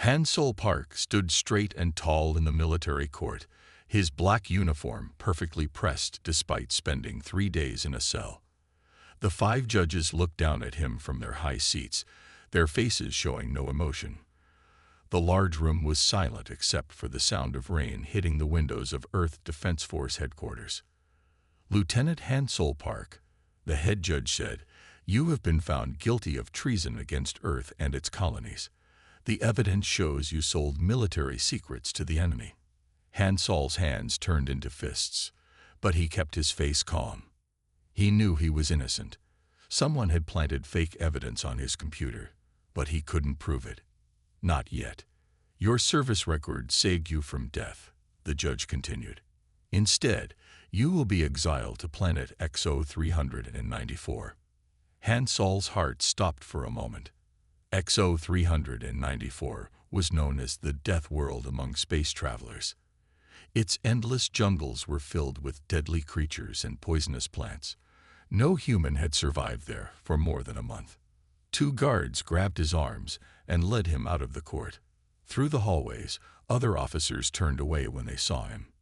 Hansol Park stood straight and tall in the military court, his black uniform perfectly pressed despite spending 3 days in a cell. The 5 judges looked down at him from their high seats, their faces showing no emotion. The large room was silent except for the sound of rain hitting the windows of Earth Defense Force headquarters. "Lieutenant Hansol Park," the head judge said, "you have been found guilty of treason against Earth and its colonies. The evidence shows you sold military secrets to the enemy." Hansol's hands turned into fists, but he kept his face calm. He knew he was innocent. Someone had planted fake evidence on his computer, but he couldn't prove it. "Not yet. Your service record saved you from death," the judge continued. "Instead, you will be exiled to planet XO 394. Hansol's heart stopped for a moment. XO 394 was known as the death world among space travelers. Its endless jungles were filled with deadly creatures and poisonous plants. No human had survived there for more than a month. 2 guards grabbed his arms and led him out of the court. Through the hallways, other officers turned away when they saw him.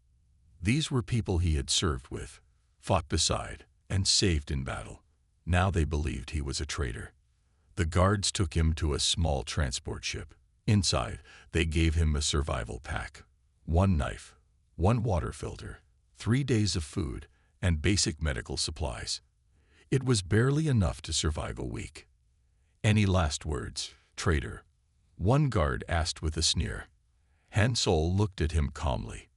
These were people he had served with, fought beside, and saved in battle. Now they believed he was a traitor. The guards took him to a small transport ship. Inside, they gave him a survival pack: 1 knife, 1 water filter, 3 days of food, and basic medical supplies. It was barely enough to survive a week. "Any last words, traitor?" one guard asked with a sneer. Hansol looked at him calmly.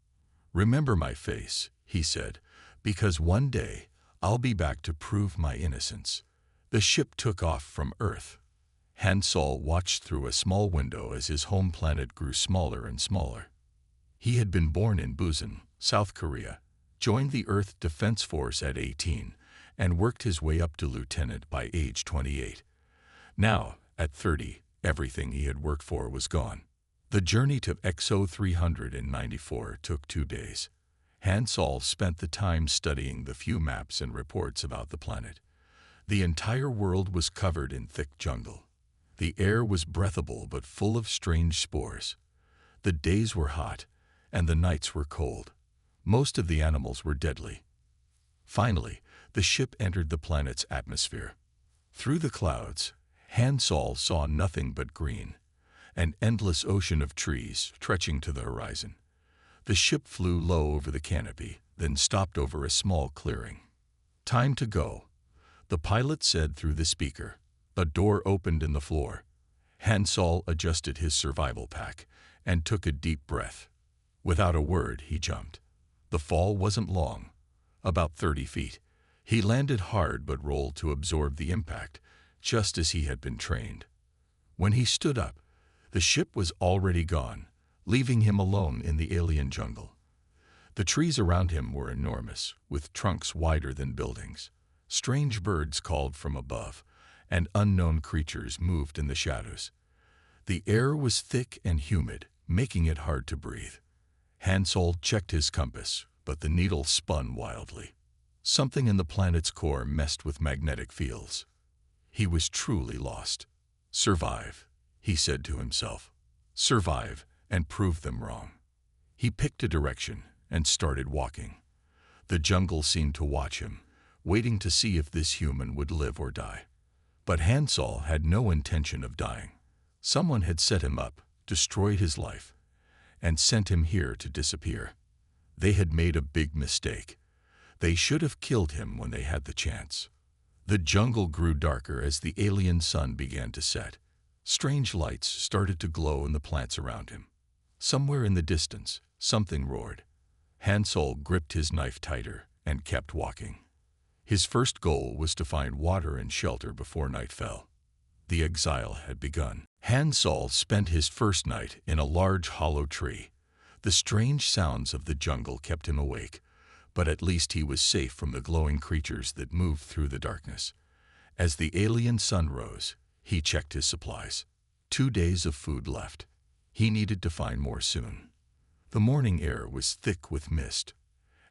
"Remember my face," he said, "because one day I'll be back to prove my innocence." The ship took off from Earth. Hansol watched through a small window as his home planet grew smaller and smaller. He had been born in Busan, South Korea, joined the Earth Defense Force at 18, and worked his way up to lieutenant by age 28. Now, at 30, everything he had worked for was gone. The journey to XO 394 took 2 days. Hansol spent the time studying the few maps and reports about the planet. The entire world was covered in thick jungle. The air was breathable but full of strange spores. The days were hot, and the nights were cold. Most of the animals were deadly. Finally, the ship entered the planet's atmosphere. Through the clouds, Hansol saw nothing but green, an endless ocean of trees stretching to the horizon. The ship flew low over the canopy, then stopped over a small clearing. "Time to go," the pilot said through the speaker. A door opened in the floor. Hansol adjusted his survival pack and took a deep breath. Without a word, he jumped. The fall wasn't long, about 30 feet. He landed hard but rolled to absorb the impact, just as he had been trained. When he stood up, the ship was already gone, leaving him alone in the alien jungle. The trees around him were enormous, with trunks wider than buildings. Strange birds called from above, and unknown creatures moved in the shadows. The air was thick and humid, making it hard to breathe. Hansol checked his compass, but the needle spun wildly. Something in the planet's core messed with magnetic fields. He was truly lost. "Survive," he said to himself. "Survive and prove them wrong." He picked a direction and started walking. The jungle seemed to watch him, waiting to see if this human would live or die. But Hansol had no intention of dying. Someone had set him up, destroyed his life, and sent him here to disappear. They had made a big mistake. They should have killed him when they had the chance. The jungle grew darker as the alien sun began to set. Strange lights started to glow in the plants around him. Somewhere in the distance, something roared. Hansol gripped his knife tighter and kept walking. His first goal was to find water and shelter before night fell. The exile had begun. Hansol spent his first night in a large hollow tree. The strange sounds of the jungle kept him awake, but at least he was safe from the glowing creatures that moved through the darkness. As the alien sun rose, he checked his supplies. 2 days of food left. He needed to find more soon. The morning air was thick with mist.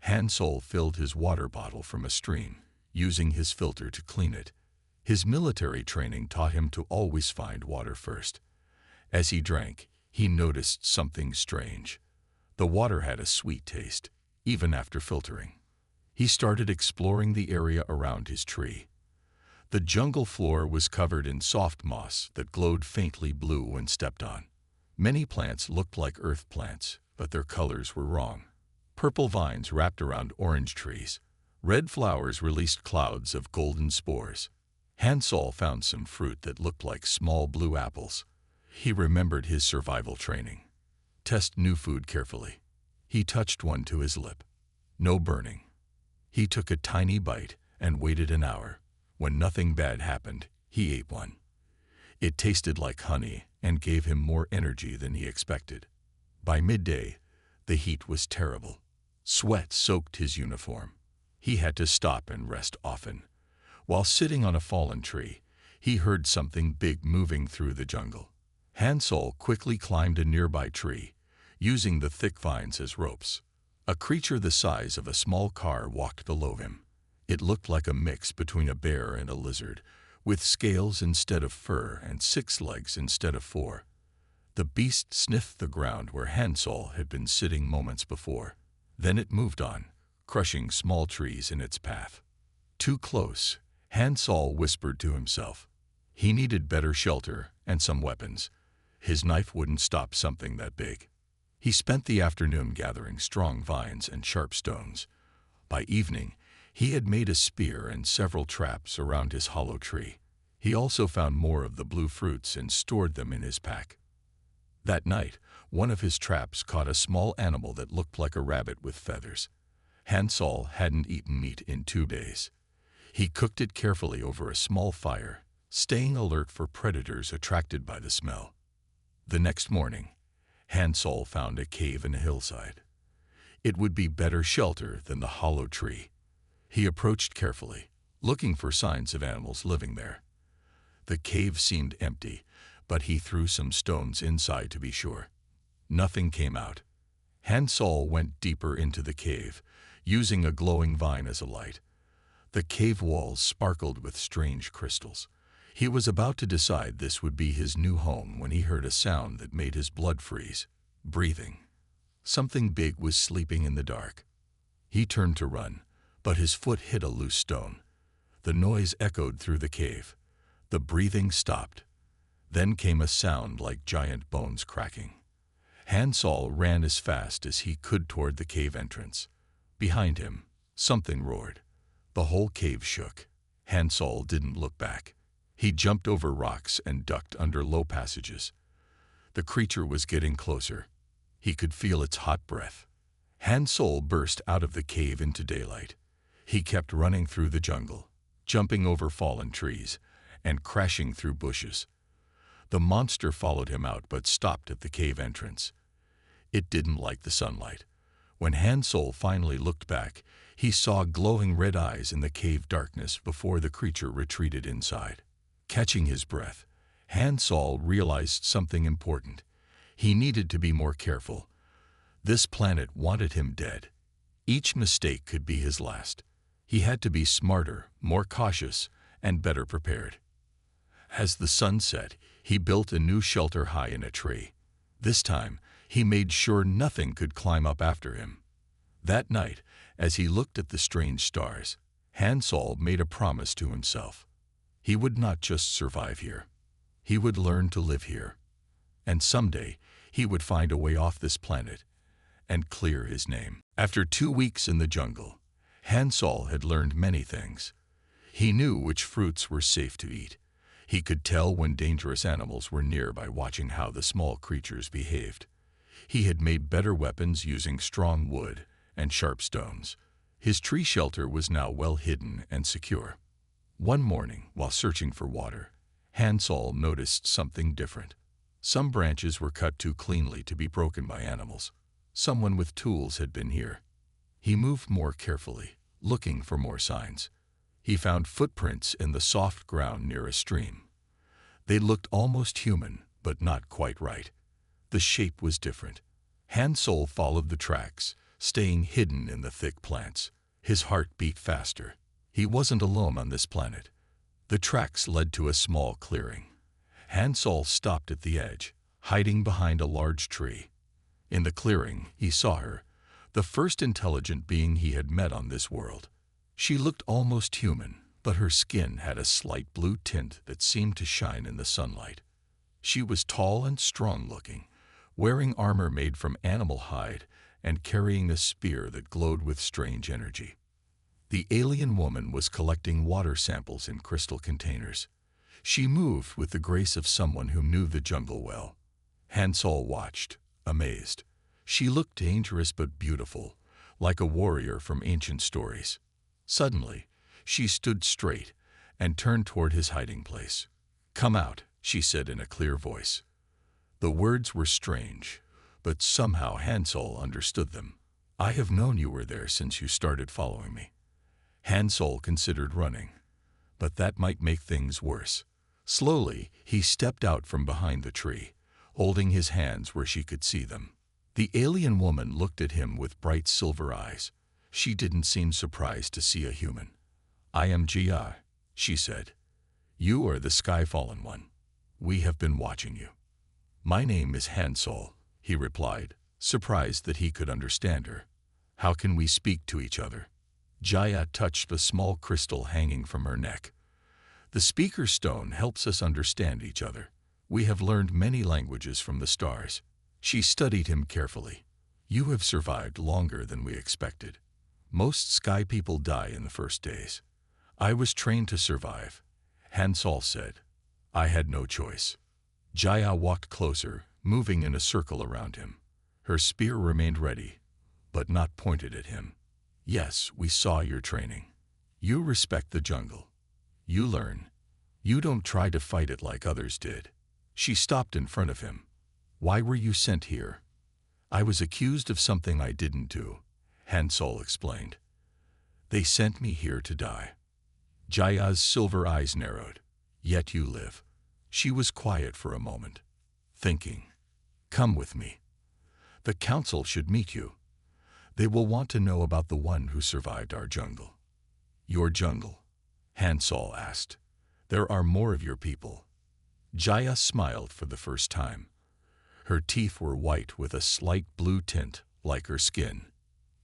Hansol filled his water bottle from a stream, using his filter to clean it. His military training taught him to always find water first. As he drank, He noticed something strange. The water had a sweet taste, even after filtering. He started exploring the area around his tree. The jungle floor was covered in soft moss that glowed faintly blue when stepped on. Many plants looked like earth plants, but their colors were wrong. Purple vines wrapped around orange trees. Red flowers released clouds of golden spores. Hansel found some fruit that looked like small blue apples. He remembered his survival training. Test new food carefully. He touched one to his lip. No burning. He took a tiny bite and waited an hour. When nothing bad happened, he ate one. It tasted like honey and gave him more energy than he expected. By midday, the heat was terrible. Sweat soaked his uniform. He had to stop and rest often. While sitting on a fallen tree, he heard something big moving through the jungle. Hansel quickly climbed a nearby tree, using the thick vines as ropes. A creature the size of a small car walked below him. It looked like a mix between a bear and a lizard, with scales instead of fur and 6 legs instead of 4. The beast sniffed the ground where Hansel had been sitting moments before. Then it moved on, crushing small trees in its path. Too close, Hansel whispered to himself. He needed better shelter and some weapons. His knife wouldn't stop something that big. He spent the afternoon gathering strong vines and sharp stones. By evening, he had made a spear and several traps around his hollow tree. He also found more of the blue fruits and stored them in his pack. That night, one of his traps caught a small animal that looked like a rabbit with feathers. Hansel hadn't eaten meat in 2 days. He cooked it carefully over a small fire, staying alert for predators attracted by the smell. The next morning, Hansel found a cave in a hillside. It would be better shelter than the hollow tree. He approached carefully, looking for signs of animals living there. The cave seemed empty, but he threw some stones inside to be sure. Nothing came out. Hansel went deeper into the cave, using a glowing vine as a light. The cave walls sparkled with strange crystals. He was about to decide this would be his new home when he heard a sound that made his blood freeze. Breathing. Something big was sleeping in the dark. He turned to run, but his foot hit a loose stone. The noise echoed through the cave. The breathing stopped. Then came a sound like giant bones cracking. Hansel ran as fast as he could toward the cave entrance. Behind him, something roared. The whole cave shook. Hansel didn't look back. He jumped over rocks and ducked under low passages. The creature was getting closer. He could feel its hot breath. Hansel burst out of the cave into daylight. He kept running through the jungle, jumping over fallen trees, and crashing through bushes. The monster followed him out but stopped at the cave entrance. It didn't like the sunlight. When Hansel finally looked back, he saw glowing red eyes in the cave darkness before the creature retreated inside. Catching his breath, Hansel realized something important. He needed to be more careful. This planet wanted him dead. Each mistake could be his last. He had to be smarter, more cautious, and better prepared. As the sun set, he built a new shelter high in a tree. This time, he made sure nothing could climb up after him. That night, as he looked at the strange stars, Hansel made a promise to himself. He would not just survive here. He would learn to live here. And someday, he would find a way off this planet and clear his name. After 2 weeks in the jungle, Hansel had learned many things. He knew which fruits were safe to eat. He could tell when dangerous animals were near by watching how the small creatures behaved. He had made better weapons using strong wood and sharp stones. His tree shelter was now well hidden and secure. One morning, while searching for water, Hansel noticed something different. Some branches were cut too cleanly to be broken by animals. Someone with tools had been here. He moved more carefully, looking for more signs. He found footprints in the soft ground near a stream. They looked almost human, but not quite right. The shape was different. Hansel followed the tracks, staying hidden in the thick plants. His heart beat faster. He wasn't alone on this planet. The tracks led to a small clearing. Hansel stopped at the edge, hiding behind a large tree. In the clearing, he saw her, the first intelligent being he had met on this world. She looked almost human, but her skin had a slight blue tint that seemed to shine in the sunlight. She was tall and strong-looking, wearing armor made from animal hide and carrying a spear that glowed with strange energy. The alien woman was collecting water samples in crystal containers. She moved with the grace of someone who knew the jungle well. Hansol watched, amazed. She looked dangerous but beautiful, like a warrior from ancient stories. Suddenly, she stood straight and turned toward his hiding place. "Come out," she said in a clear voice. The words were strange, but somehow Hansol understood them. "I have known you were there since you started following me." Hansol considered running, but that might make things worse. Slowly, he stepped out from behind the tree, holding his hands where she could see them. The alien woman looked at him with bright silver eyes. She didn't seem surprised to see a human. "I am Jia," she said. "You are the Sky-Fallen One. We have been watching you." "My name is Hansol," he replied, surprised that he could understand her. "How can we speak to each other?" Jaya touched a small crystal hanging from her neck. "The speaker stone helps us understand each other. We have learned many languages from the stars." She studied him carefully. "You have survived longer than we expected. Most sky people die in the first days. I was trained to survive," Hansol said. "I had no choice." Jaya walked closer, moving in a circle around him. Her spear remained ready, but not pointed at him. "Yes, we saw your training. You respect the jungle. You learn. You don't try to fight it like others did." She stopped in front of him. "Why were you sent here?" "I was accused of something I didn't do," Hansol explained. "They sent me here to die." Jaya's silver eyes narrowed. "Yet you live." She was quiet for a moment, thinking. "Come with me. The council should meet you. They will want to know about the one who survived our jungle." "Your jungle?" Hansol asked. "There are more of your people." Jaya smiled for the first time. Her teeth were white with a slight blue tint, like her skin.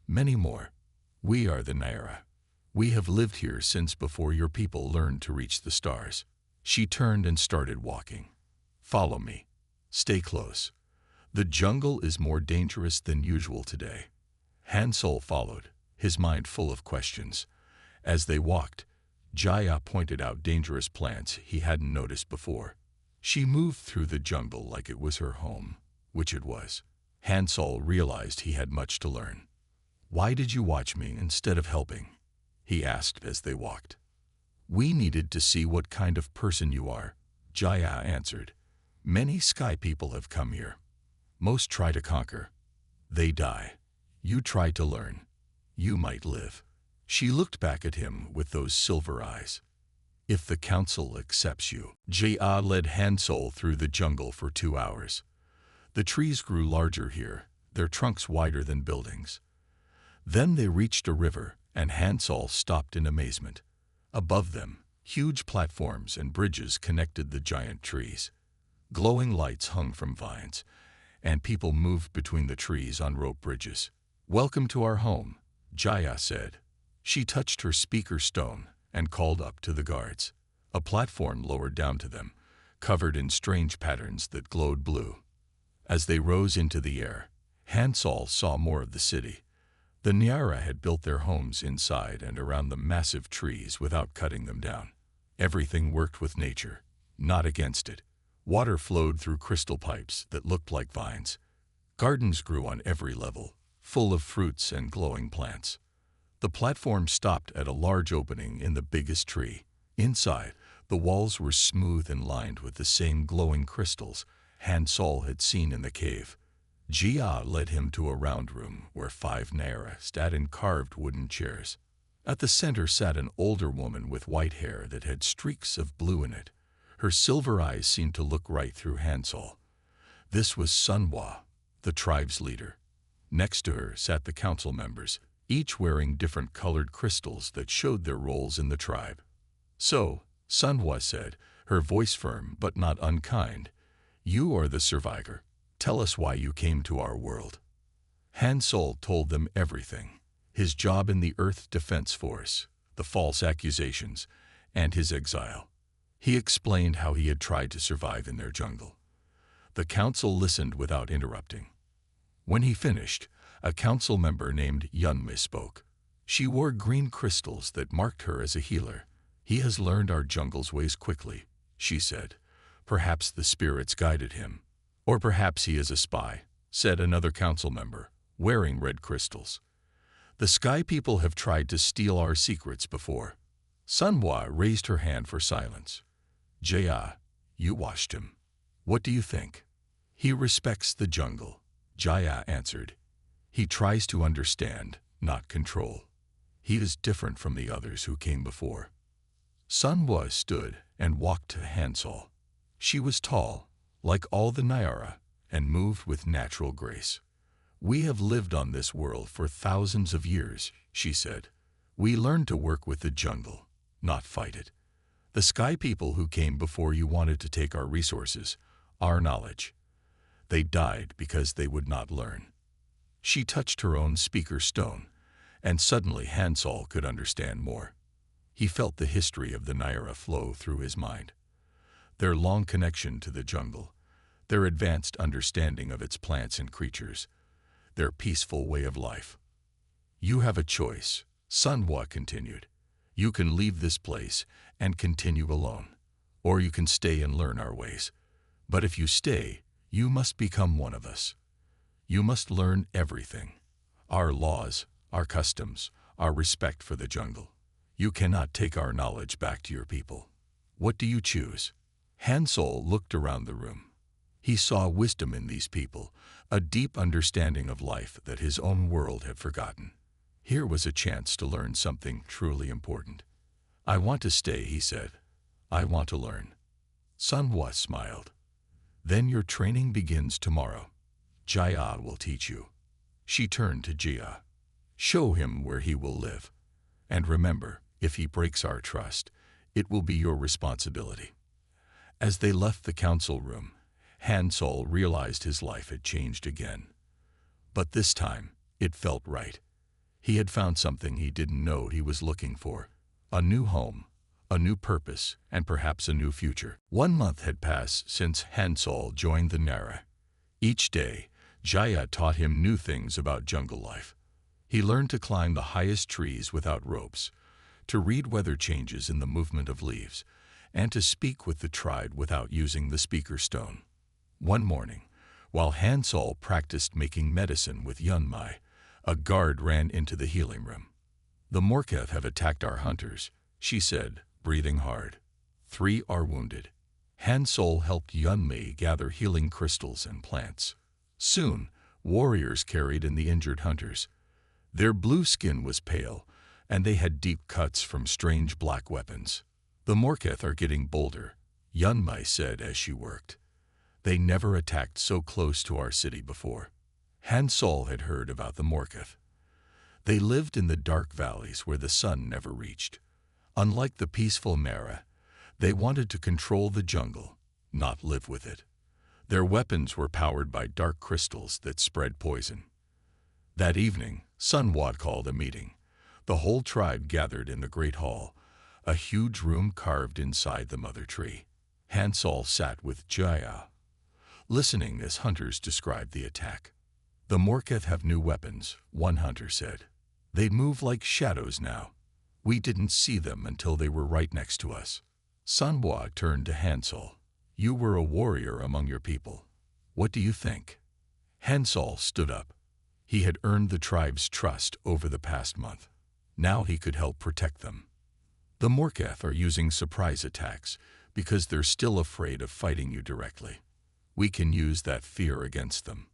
"Many more. We are the Naira. We have lived here since before your people learned to reach the stars." She turned and started walking. "Follow me. Stay close. The jungle is more dangerous than usual today." Hansol followed, his mind full of questions. As they walked, Jaya pointed out dangerous plants he hadn't noticed before. She moved through the jungle like it was her home, which it was. Hansol realized he had much to learn. "Why did you watch me instead of helping?" he asked as they walked. "We needed to see what kind of person you are," Jaya answered. "Many sky people have come here. Most try to conquer. They die. You try to learn. You might live." She looked back at him with those silver eyes. "If the council accepts you." Jia led Hansol through the jungle for 2 hours. The trees grew larger here, their trunks wider than buildings. Then they reached a river, and Hansol stopped in amazement. Above them, huge platforms and bridges connected the giant trees. Glowing lights hung from vines, and people moved between the trees on rope bridges. "Welcome to our home," Jaya said. She touched her speaker stone and called up to the guards. A platform lowered down to them, covered in strange patterns that glowed blue. As they rose into the air, Hansol saw more of the city. The Nyara had built their homes inside and around the massive trees without cutting them down. Everything worked with nature, not against it. Water flowed through crystal pipes that looked like vines. Gardens grew on every level, full of fruits and glowing plants. The platform stopped at a large opening in the biggest tree. Inside, the walls were smooth and lined with the same glowing crystals Hansol had seen in the cave. Jia led him to a round room where 5 Naira sat in carved wooden chairs. At the center sat an older woman with white hair that had streaks of blue in it. Her silver eyes seemed to look right through Hansol. This was Sunhwa, the tribe's leader. Next to her sat the council members, each wearing different colored crystals that showed their roles in the tribe. "So," Sunhwa said, her voice firm but not unkind, You are the survivor. Tell us why you came to our world. Hansol told them everything. His job in the Earth Defense Force, the false accusations, and his exile. He explained how he had tried to survive in their jungle. The council listened without interrupting. When he finished, a council member named Yunmi spoke. She wore green crystals that marked her as a healer. He has learned our jungle's ways quickly, she said. Perhaps the spirits guided him. Or perhaps he is a spy, said another council member, wearing red crystals. The Sky People have tried to steal our secrets before. Sunhwa raised her hand for silence. Jaya, you watched him. What do you think? He respects the jungle, Jaya answered. He tries to understand, not control. He is different from the others who came before. Sunhwa stood and walked to Hansol. She was tall, like all the Nyara, and moved with natural grace. We have lived on this world for thousands of years, she said. We learned to work with the jungle, not fight it. The Sky People who came before you wanted to take our resources, our knowledge. They died because they would not learn. She touched her own speaker stone, and suddenly Hansol could understand more. He felt the history of the Nyara flow through his mind. Their long connection to the jungle, their advanced understanding of its plants and creatures, their peaceful way of life. You have a choice, Sunhwa continued. You can leave this place and continue alone, or you can stay and learn our ways. But if you stay, you must become one of us. You must learn everything. Our laws, our customs, our respect for the jungle. You cannot take our knowledge back to your people. What do you choose? Hansol looked around the room. He saw wisdom in these people, a deep understanding of life that his own world had forgotten. Here was a chance to learn something truly important. I want to stay, he said. I want to learn. Sunhwa smiled. Then your training begins tomorrow. Jaya will teach you. She turned to Jia. Show him where he will live. And remember, if he breaks our trust, it will be your responsibility. As they left the council room, Hansol realized his life had changed again. But this time, it felt right. He had found something he didn't know he was looking for. A new home, a new purpose, and perhaps a new future. 1 month had passed since Hansol joined the Nara. Each day, Jaya taught him new things about jungle life. He learned to climb the highest trees without ropes, to read weather changes in the movement of leaves, and to speak with the tribe without using the speaker stone. One morning, while Hansol practiced making medicine with Yunmai, a guard ran into the healing room. The Morketh have attacked our hunters, she said, breathing hard. 3 are wounded. Hansol helped Yunmai gather healing crystals and plants. Soon, warriors carried in the injured hunters. Their blue skin was pale, and they had deep cuts from strange black weapons. The Morketh are getting bolder, Yunmai said as she worked. They never attacked so close to our city before. Hansol had heard about the Morketh. They lived in the dark valleys where the sun never reached. Unlike the peaceful Mara, they wanted to control the jungle, not live with it. Their weapons were powered by dark crystals that spread poison. That evening, Sunhwa called a meeting. The whole tribe gathered in the great hall, a huge room carved inside the mother tree. Hansol sat with Jaya, listening as hunters described the attack. The Morketh have new weapons, one hunter said. They'd move like shadows now. We didn't see them until they were right next to us. Sunhwa turned to Hansol. You were a warrior among your people. What do you think? Hansol stood up. He had earned the tribe's trust over the past month. Now he could help protect them. The Morketh are using surprise attacks because they're still afraid of fighting you directly. We can use that fear against them.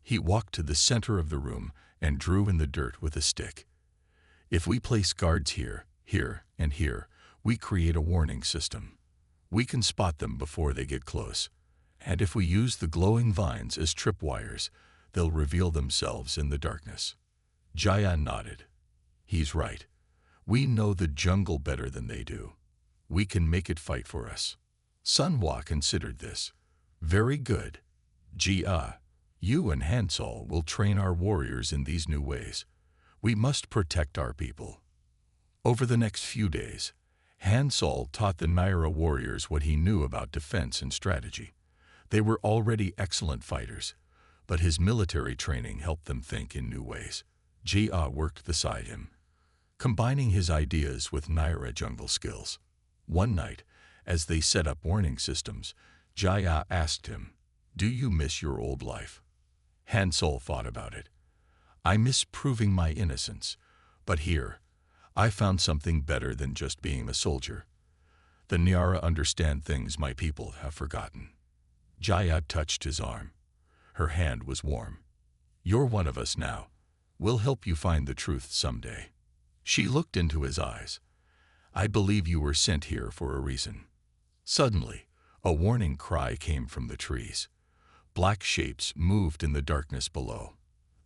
He walked to the center of the room and drew in the dirt with a stick. If we place guards here, here, and here, we create a warning system. We can spot them before they get close. And if we use the glowing vines as tripwires, they'll reveal themselves in the darkness. Jaya nodded. He's right. We know the jungle better than they do. We can make it fight for us. Sunhwa considered this. Very good. Jia, you and Hansol will train our warriors in these new ways. We must protect our people. Over the next few days, Hansol taught the Naira warriors what he knew about defense and strategy. They were already excellent fighters, but his military training helped them think in new ways. Jia worked beside him, combining his ideas with Naira jungle skills. One night, as they set up warning systems, Jia asked him, "Do you miss your old life?" Hansol thought about it. "I miss proving my innocence, but here, I found something better than just being a soldier. The Nyara understand things my people have forgotten." Jaya touched his arm. Her hand was warm. "You're one of us now. We'll help you find the truth someday." She looked into his eyes. "I believe you were sent here for a reason." Suddenly, a warning cry came from the trees. Black shapes moved in the darkness below.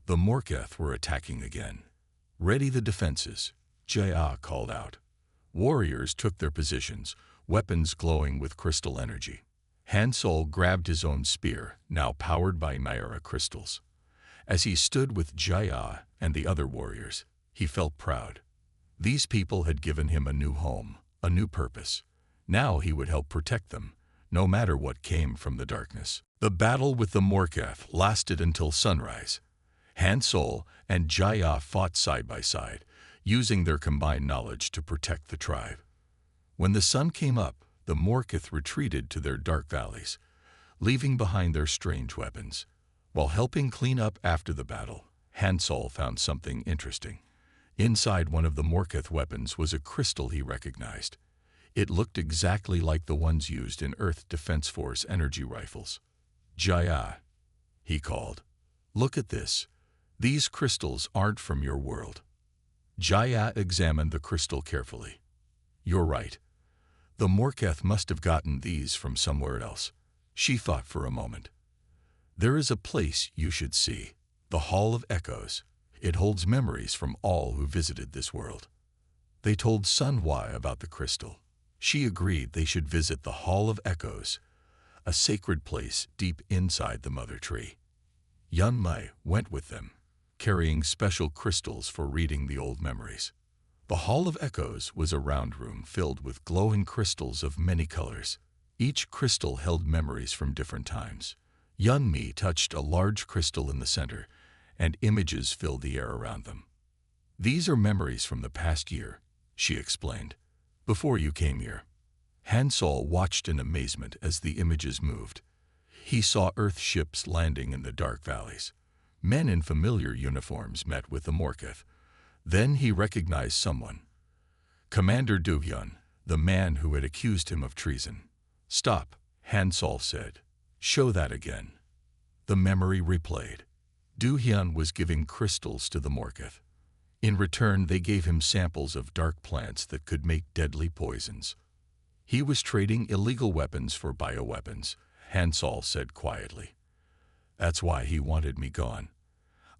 The Morketh were attacking again. "Ready the defenses," Jaya called out. Warriors took their positions, weapons glowing with crystal energy. Hansol grabbed his own spear, now powered by Naira crystals. As he stood with Jaya and the other warriors, he felt proud. These people had given him a new home, a new purpose. Now he would help protect them, no matter what came from the darkness. The battle with the Morketh lasted until sunrise. Hansol and Jaya fought side by side, using their combined knowledge to protect the tribe. When the sun came up, the Morketh retreated to their dark valleys, leaving behind their strange weapons. While helping clean up after the battle, Hansol found something interesting. Inside one of the Morketh weapons was a crystal he recognized. It looked exactly like the ones used in Earth Defense Force energy rifles. "Jaya," he called, "look at this. These crystals aren't from your world." Jaya examined the crystal carefully. "You're right. The Morketh must have gotten these from somewhere else." She thought for a moment. "There is a place you should see, the Hall of Echoes. It holds memories from all who visited this world." They told Sun Hua about the crystal. She agreed they should visit the Hall of Echoes, a sacred place deep inside the mother tree. Yun Mei went with them, carrying special crystals for reading the old memories. The Hall of Echoes was a round room filled with glowing crystals of many colors. Each crystal held memories from different times. Yun Mi touched a large crystal in the center, and images filled the air around them. "These are memories from the past year," she explained, "before you came here." Hansol watched in amazement as the images moved. He saw Earth ships landing in the dark valleys. Men in familiar uniforms met with the Morketh. Then he recognized someone. Commander Du-hyun, the man who had accused him of treason. "Stop," Hansol said. "Show that again." The memory replayed. Du-hyun was giving crystals to the Morketh. In return, they gave him samples of dark plants that could make deadly poisons. He was trading illegal weapons for bioweapons, Hansol said quietly. "That's why he wanted me gone.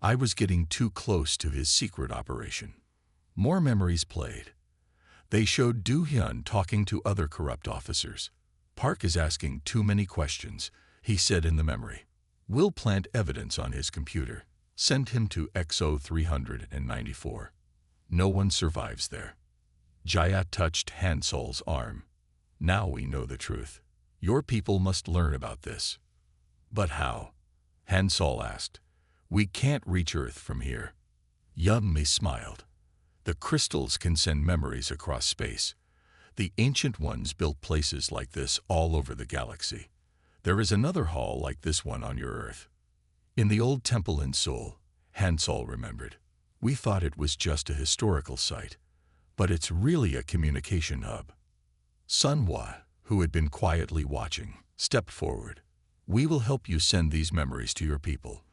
I was getting too close to his secret operation." More memories played. They showed Du-hyun talking to other corrupt officers. "Park is asking too many questions," he said in the memory. "We'll plant evidence on his computer. Send him to XO 394. No one survives there." Jaya touched Hansol's arm. "Now we know the truth. Your people must learn about this." "But how?" Hansol asked. "We can't reach Earth from here." Yun Mi smiled. "The crystals can send memories across space. The ancient ones built places like this all over the galaxy. There is another hall like this one on your Earth. In the old temple in Seoul," Hansol remembered. "We thought it was just a historical site, but it's really a communication hub." Sun Hua, who had been quietly watching, stepped forward. "We will help you send these memories to your people.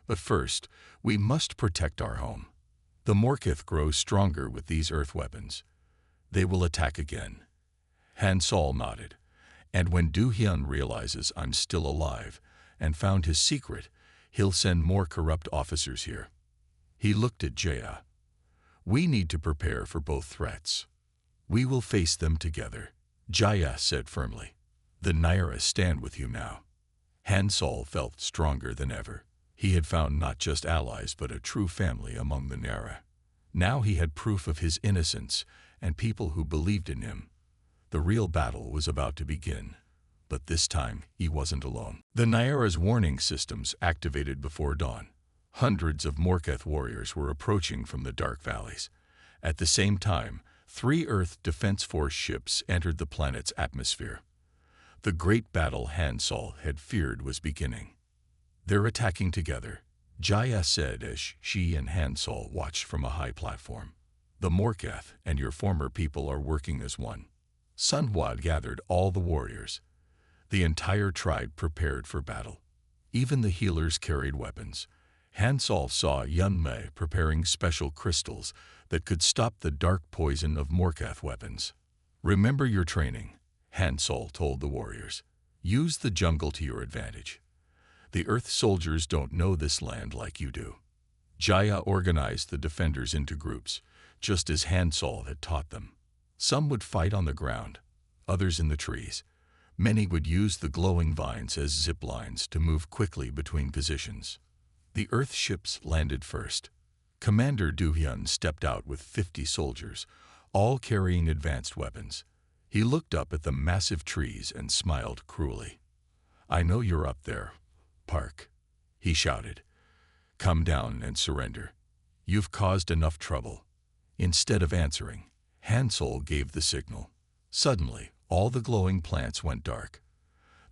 But first, we must protect our home. The Morketh grows stronger with these Earth weapons. They will attack again." Hansol nodded. "And when Du-hyun realizes I'm still alive and found his secret, he'll send more corrupt officers here." He looked at Jaya. "We need to prepare for both threats. We will face them together," Jaya said firmly. "The Naira stand with you now." Hansol felt stronger than ever. He had found not just allies but a true family among the Nera. Now he had proof of his innocence and people who believed in him. The real battle was about to begin, but this time he wasn't alone. The Nyera's warning systems activated before dawn. Hundreds of Morketh warriors were approaching from the dark valleys. At the same time, 3 Earth Defense Force ships entered the planet's atmosphere. The great battle Hansol had feared was beginning. "They're attacking together," Jaya said as she and Hansol watched from a high platform. "The Morketh and your former people are working as one." Sunwad gathered all the warriors. The entire tribe prepared for battle. Even the healers carried weapons. Hansol saw Yunmei preparing special crystals that could stop the dark poison of Morketh weapons. "Remember your training," Hansol told the warriors. "Use the jungle to your advantage. The Earth soldiers don't know this land like you do." Jaya organized the defenders into groups, just as Hansol had taught them. Some would fight on the ground, others in the trees. Many would use the glowing vines as zip lines to move quickly between positions. The Earth ships landed first. Commander Du-hyun stepped out with 50 soldiers, all carrying advanced weapons. He looked up at the massive trees and smiled cruelly. "I know you're up there, Park," he shouted. "Come down and surrender. You've caused enough trouble." Instead of answering, Hansol gave the signal. Suddenly, all the glowing plants went dark.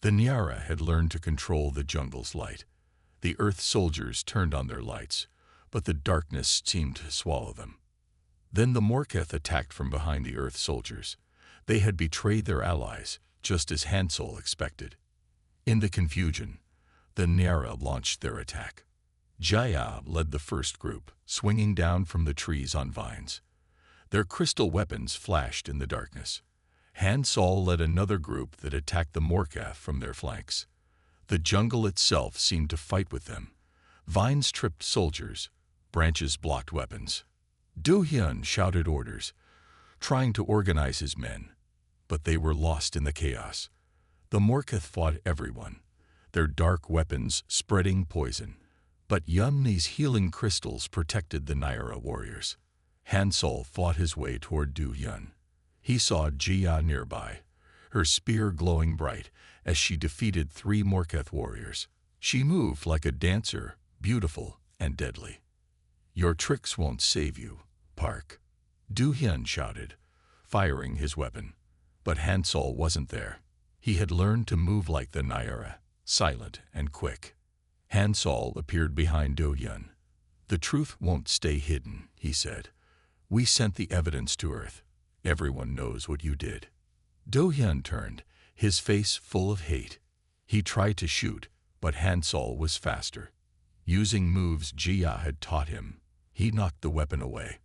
The Nyara had learned to control the jungle's light. The Earth soldiers turned on their lights, but the darkness seemed to swallow them. Then the Morketh attacked from behind the Earth soldiers. They had betrayed their allies, just as Hansol expected. In the confusion, the Nyara launched their attack. Jaya led the first group, swinging down from the trees on vines. Their crystal weapons flashed in the darkness. Hansol led another group that attacked the Morketh from their flanks. The jungle itself seemed to fight with them. Vines tripped soldiers, branches blocked weapons. Du-hyun shouted orders, trying to organize his men, but they were lost in the chaos. The Morketh fought everyone, their dark weapons spreading poison. But Yunmi's healing crystals protected the Nyara warriors. Hansol fought his way toward Du-hyun. He saw Jia nearby, her spear glowing bright as she defeated 3 Morketh warriors. She moved like a dancer, beautiful and deadly. "Your tricks won't save you, Park," Du-hyun shouted, firing his weapon. But Hansol wasn't there. He had learned to move like the Nyara, silent and quick. Hansol appeared behind Du-hyun. "The truth won't stay hidden," he said. "We sent the evidence to Earth. Everyone knows what you did." Du-hyun turned, his face full of hate. He tried to shoot, but Hansol was faster. Using moves Jia had taught him, he knocked the weapon away.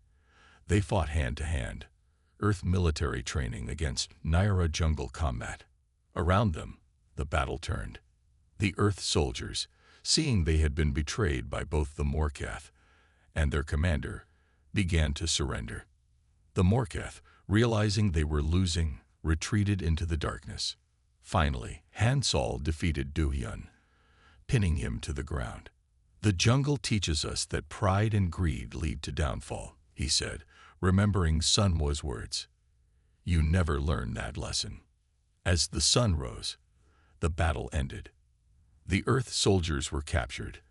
They fought hand to hand, Earth military training against Nyara jungle combat. Around them, the battle turned. The Earth soldiers, seeing they had been betrayed by both the Morketh and their commander, began to surrender. The Morketh, realizing they were losing, retreated into the darkness. Finally, Hansol defeated Du-hyun, pinning him to the ground. "The jungle teaches us that pride and greed lead to downfall," he said, remembering Sunwa's words. "You never learn that lesson." As the sun rose, the battle ended. The Earth soldiers were captured,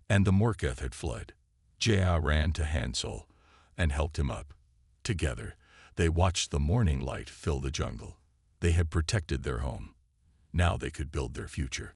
and the Morketh had fled. Jia ran to Hansol and helped him up. Together, they watched the morning light fill the jungle. They had protected their home. Now they could build their future.